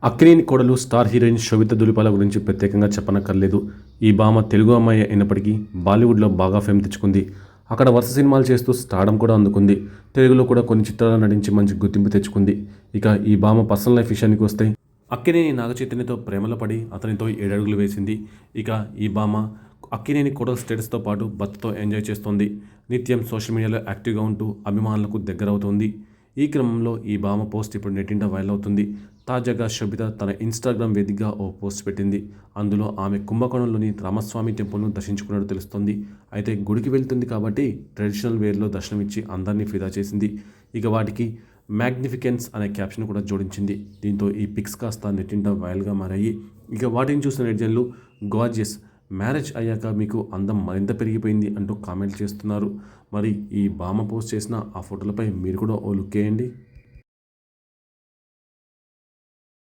అక్కినేని కోడలు star heroine శోభిత ధూళిపాల గురించి ప్రత్యేకంగా చెప్పనక్కర్లేదు. ఈ భామ తెలుగు అమ్మాయి అయినప్పటికీ బాలీవుడ్లో బాగా ఫేమ్ తెచ్చుకుంది. అక్కడ వరుస సినిమాలు చేస్తూ స్టార్డమ్ కూడా అందుకుంది. తెలుగులో కూడా కొన్ని చిత్రాల్లో నటించి మంచి గుర్తింపు తెచ్చుకుంది. ఇక ఈ భామ పర్సనల్ లైఫ్ విషయానికి వస్తే అక్కినేని నాగచైతన్యతో ప్రేమలో పడి అతనితో 7 అడుగులు వేసింది. ఇక ఈ భామ అక్కినేని కోడలు స్టేటస్తో పాటు భర్తతో ఎంజాయ్ చేస్తోంది. నిత్యం సోషల్ మీడియాలో యాక్టివ్గా ఉంటూ అభిమానులకు దగ్గరవుతోంది. ఈ క్రమంలో ఈ భామ పోస్ట్ ఇప్పుడు నెట్టింట వైరల్ అవుతుంది. తాజాగా శోభిత తన ఇన్స్టాగ్రామ్ వేదికగా ఓ పోస్ట్ పెట్టింది. అందులో ఆమె కుంభకోణంలోని రామస్వామి టెంపుల్ను దర్శించుకున్నట్టు తెలుస్తోంది. అయితే గుడికి వెళ్తుంది కాబట్టి ట్రెడిషనల్ వేర్లో దర్శనమిచ్చి అందరినీ ఫిదా చేసింది. ఇక వాటికి మ్యాగ్నిఫికెన్స్ అనే క్యాప్షన్ కూడా జోడించింది. దీంతో ఈ పిక్స్ కాస్త నెట్టింట వైరల్గా మారాయి. ఇక వాటిని చూసిన నెటిజన్లు గార్జియస్, మ్యారేజ్ అయ్యాక మీకు అందం మరింత పెరిగిపోయింది అంటూ కామెంట్లు చేస్తున్నారు. మరి ఈ భామ పోస్ట్ చేసిన ఆ ఫోటోలపై మీరు కూడా ఓ లుక్ వేయండి.